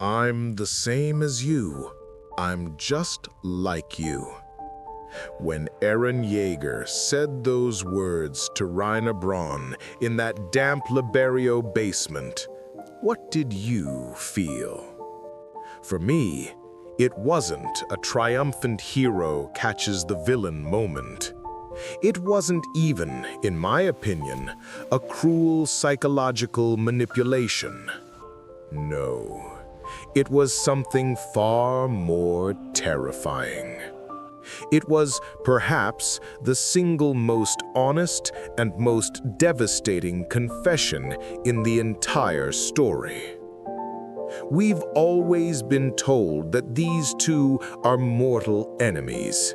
I'm the same as you. I'm just like you. When Eren Yeager said those words to Reiner Braun in that damp Liberio basement, what did you feel? For me, it wasn't a triumphant hero catches the villain moment. It wasn't even, in my opinion, a cruel psychological manipulation. No, it was something far more terrifying. It was, perhaps, the single most honest and most devastating confession in the entire story. We've always been told that these two are mortal enemies,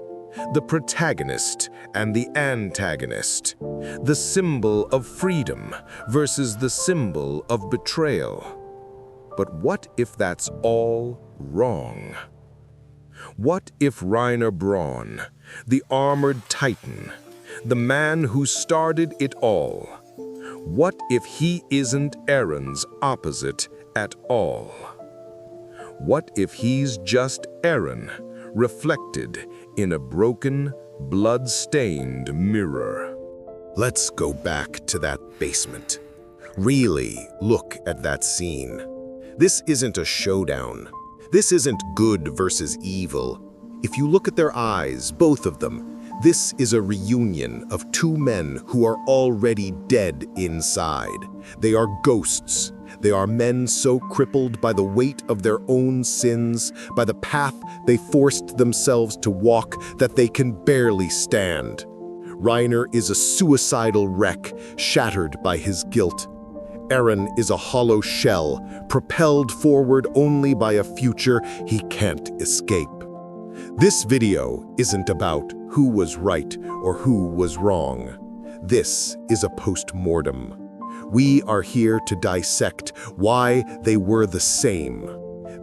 the protagonist and the antagonist, the symbol of freedom versus the symbol of betrayal. But what if that's all wrong? What if Reiner Braun, the armored titan, the man who started it all, what if he isn't Eren's opposite at all? What if he's just Eren, reflected in a broken, blood-stained mirror? Let's go back to that basement. Really look at that scene. This isn't a showdown. This isn't good versus evil. If you look at their eyes, both of them, this is a reunion of two men who are already dead inside. They are ghosts. They are men so crippled by the weight of their own sins, by the path they forced themselves to walk, that they can barely stand. Reiner is a suicidal wreck, shattered by his guilt. Eren is a hollow shell, propelled forward only by a future he can't escape. This video isn't about who was right or who was wrong. This is a post-mortem. We are here to dissect why they were the same.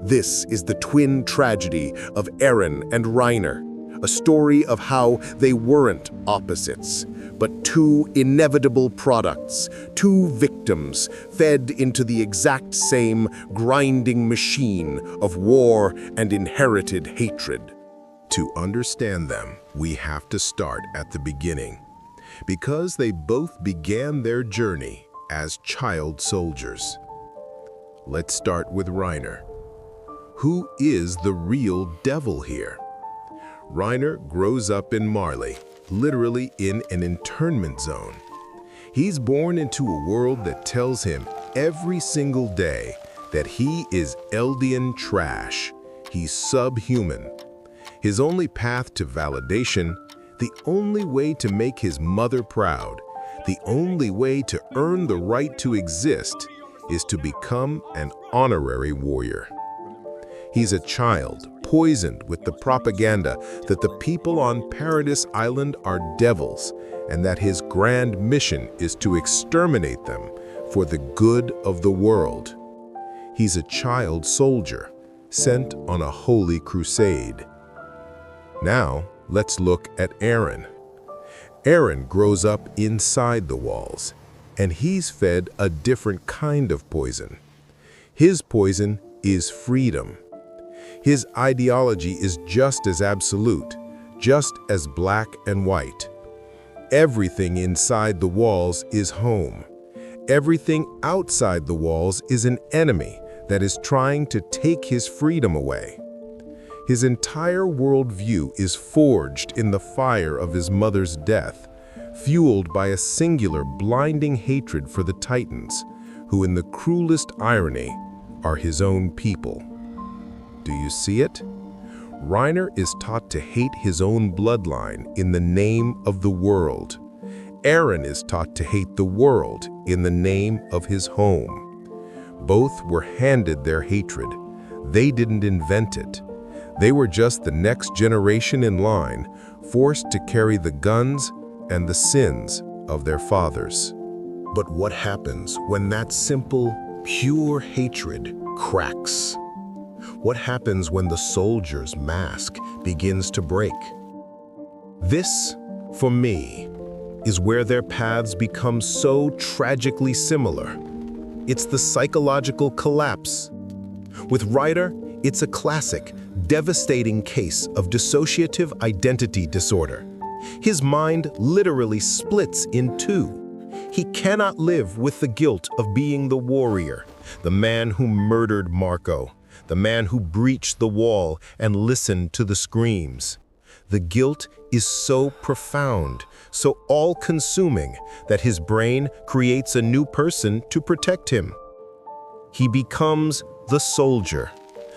This is the twin tragedy of Eren and Reiner, a story of how they weren't opposites, but two inevitable products, two victims fed into the exact same grinding machine of war and inherited hatred. To understand them, we have to start at the beginning, because they both began their journey as child soldiers. Let's start with Reiner. Who is the real devil here? Reiner grows up in Marley, literally in an internment zone. He's born into a world that tells him every single day that he is Eldian trash. He's subhuman. His only path to validation, the only way to make his mother proud, the only way to earn the right to exist, is to become an honorary warrior. He's a child, poisoned with the propaganda that the people on Paradise Island are devils and that his grand mission is to exterminate them for the good of the world. He's a child soldier, sent on a holy crusade. Now, let's look at Eren. Eren grows up inside the walls, and he's fed a different kind of poison. His poison is freedom. His ideology is just as absolute, just as black and white. Everything inside the walls is home. Everything outside the walls is an enemy that is trying to take his freedom away. His entire worldview is forged in the fire of his mother's death, fueled by a singular blinding hatred for the Titans, who in the cruelest irony are his own people. Do you see it? Reiner is taught to hate his own bloodline in the name of the world. Eren is taught to hate the world in the name of his home. Both were handed their hatred. They didn't invent it. They were just the next generation in line, forced to carry the guns and the sins of their fathers. But what happens when that simple, pure hatred cracks? What happens when the soldier's mask begins to break? This, for me, is where their paths become so tragically similar. It's the psychological collapse. With Reiner, it's a classic, devastating case of dissociative identity disorder. His mind literally splits in two. He cannot live with the guilt of being the warrior, the man who murdered Marco, the man who breached the wall and listened to the screams. The guilt is so profound, so all-consuming, that his brain creates a new person to protect him. He becomes the soldier,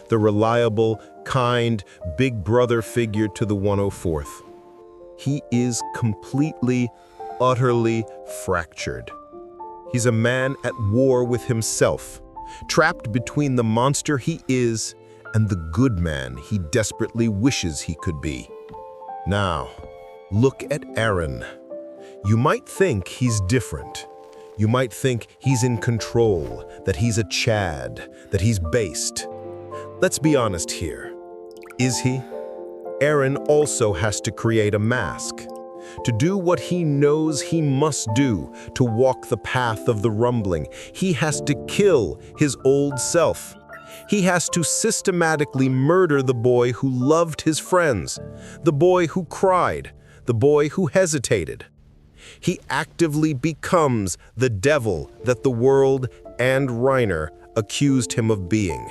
the reliable, kind, big brother figure to the 104th. He is completely, utterly fractured. He's a man at war with himself, trapped between the monster he is and the good man he desperately wishes he could be. Now, look at Eren. You might think he's different. You might think he's in control, that he's a Chad, that he's based. Let's be honest here. Is he? Eren also has to create a mask, to do what he knows he must do, to walk the path of the rumbling. He has to kill his old self. He has to systematically murder the boy who loved his friends, the boy who cried, the boy who hesitated. He actively becomes the devil that the world and Reiner accused him of being.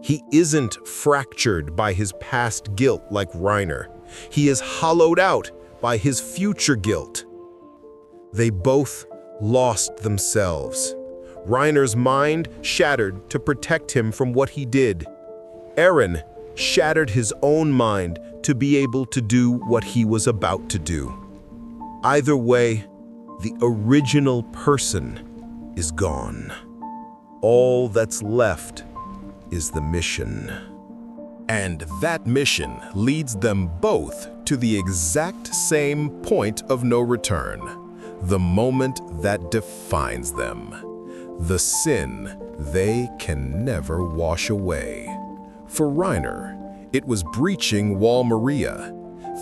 He isn't fractured by his past guilt like Reiner. He is hollowed out by his future guilt. They both lost themselves. Reiner's mind shattered to protect him from what he did. Eren shattered his own mind to be able to do what he was about to do. Either way, the original person is gone. All that's left is the mission. And that mission leads them both to the exact same point of no return, the moment that defines them, the sin they can never wash away. For Reiner, it was breaching Wall Maria.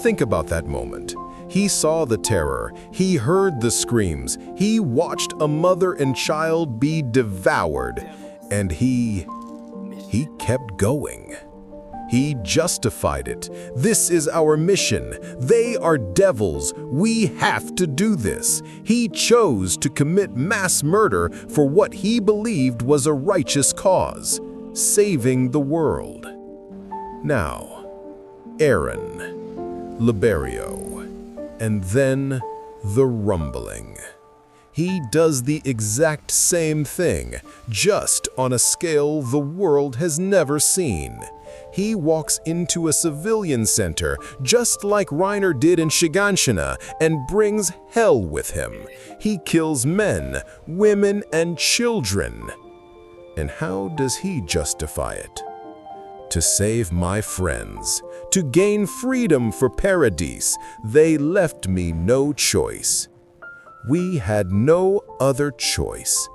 Think about that moment. He saw the terror, he heard the screams, he watched a mother and child be devoured, and he kept going. He justified it. This is our mission. They are devils. We have to do this. He chose to commit mass murder for what he believed was a righteous cause, saving the world. Now, Eren, Liberio, and then the rumbling. He does the exact same thing, just on a scale the world has never seen. He walks into a civilian center, just like Reiner did in Shiganshina, and brings hell with him. He kills men, women, and children. And how does he justify it? To save my friends, to gain freedom for Paradise, they left me no choice. We had no other choice.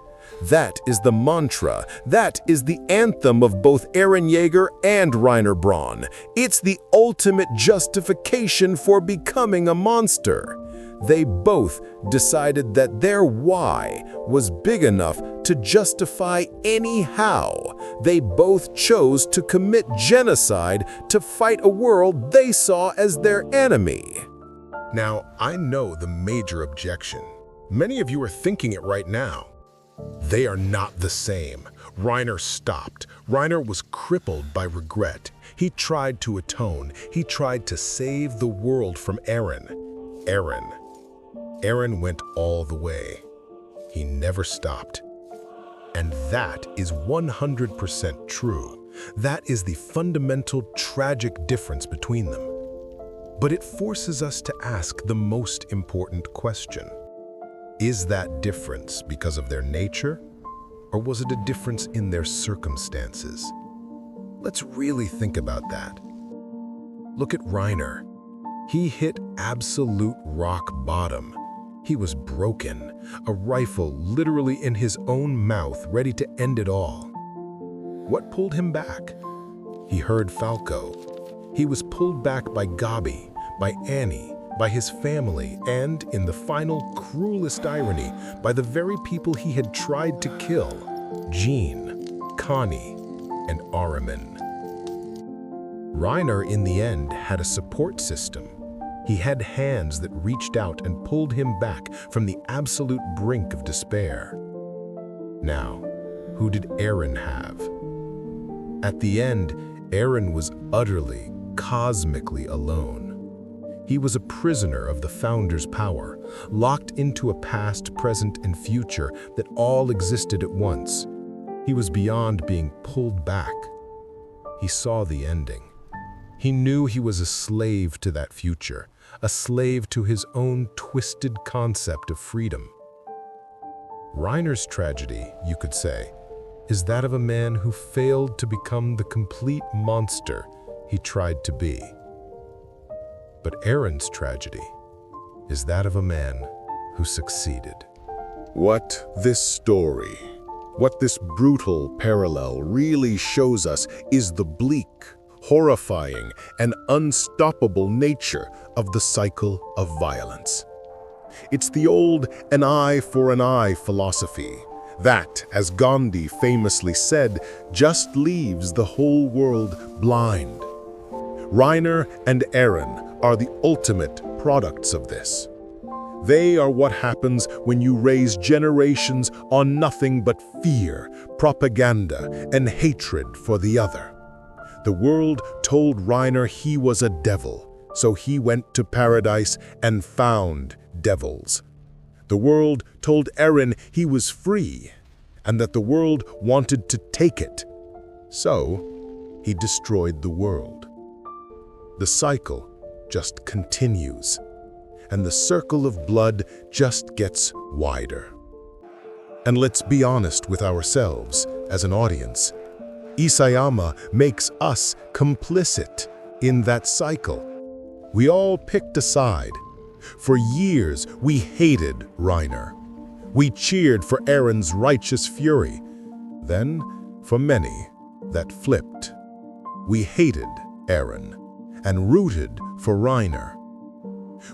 That is the mantra, that is the anthem of both Eren Yeager and Reiner Braun. It's the ultimate justification for becoming a monster. They both decided that their why was big enough to justify any how. They both chose to commit genocide to fight a world they saw as their enemy. Now, I know the major objection. Many of you are thinking it right now. They are not the same. Reiner stopped. Reiner was crippled by regret. He tried to atone. He tried to save the world from Eren. Eren went all the way. He never stopped. And that is 100% true. That is the fundamental tragic difference between them. But it forces us to ask the most important question. Is that difference because of their nature, or was it a difference in their circumstances? Let's really think about that. Look at Reiner. He hit absolute rock bottom. He was broken, a rifle literally in his own mouth, ready to end it all. What pulled him back? He heard Falco. He was pulled back by Gabi, by Annie, by his family, and, in the final cruelest irony, by the very people he had tried to kill, Jean, Connie, and Ahriman. Reiner, in the end, had a support system. He had hands that reached out and pulled him back from the absolute brink of despair. Now, who did Eren have? At the end, Eren was utterly, cosmically alone. He was a prisoner of the Founder's power, locked into a past, present, and future that all existed at once. He was beyond being pulled back. He saw the ending. He knew he was a slave to that future, a slave to his own twisted concept of freedom. Reiner's tragedy, you could say, is that of a man who failed to become the complete monster he tried to be. But Eren's tragedy is that of a man who succeeded. What this brutal parallel really shows us is the bleak, horrifying, and unstoppable nature of the cycle of violence. It's the old an eye for an eye philosophy that, as Gandhi famously said, just leaves the whole world blind. Reiner and Eren are the ultimate products of this. They are what happens when you raise generations on nothing but fear, propaganda, and hatred for the other. The world told Reiner he was a devil, so he went to paradise and found devils. The world told Eren he was free, and that the world wanted to take it. So, he destroyed the world. The cycle just continues, and the circle of blood just gets wider. And let's be honest with ourselves as an audience. Isayama makes us complicit in that cycle. We all picked a side. For years, we hated Reiner. We cheered for Eren's righteous fury. Then, for many, that flipped. We hated Eren and rooted for Reiner.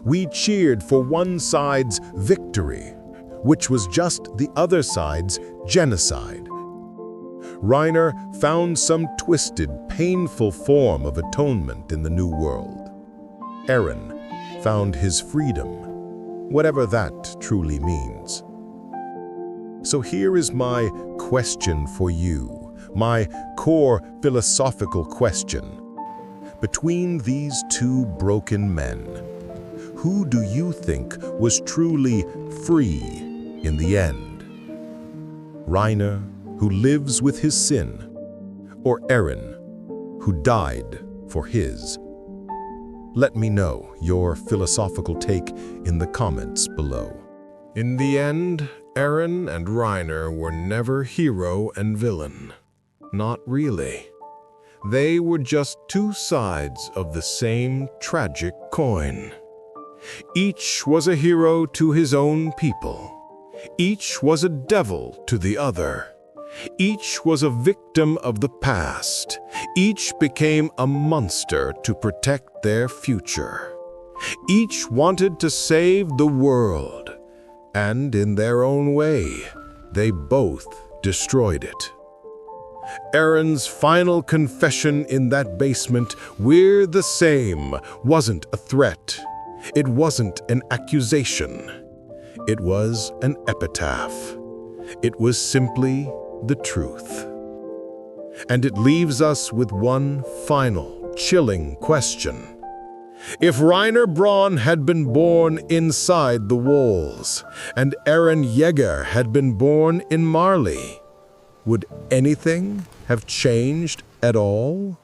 We cheered for one side's victory, which was just the other side's genocide. Reiner found some twisted, painful form of atonement in the New World. Eren found his freedom, whatever that truly means. So here is my question for you, my core philosophical question. Between these two broken men, who do you think was truly free in the end? Reiner, who lives with his sin, or Eren, who died for his? Let me know your philosophical take in the comments below. In the end, Eren and Reiner were never hero and villain. Not really. They were just two sides of the same tragic coin. Each was a hero to his own people. Each was a devil to the other. Each was a victim of the past. Each became a monster to protect their future. Each wanted to save the world, and in their own way, they both destroyed it. Eren's final confession in that basement, "We're the same," wasn't a threat. It wasn't an accusation. It was an epitaph. It was simply the truth. And it leaves us with one final, chilling question. If Reiner Braun had been born inside the walls, and Eren Yeager had been born in Marley, would anything have changed at all?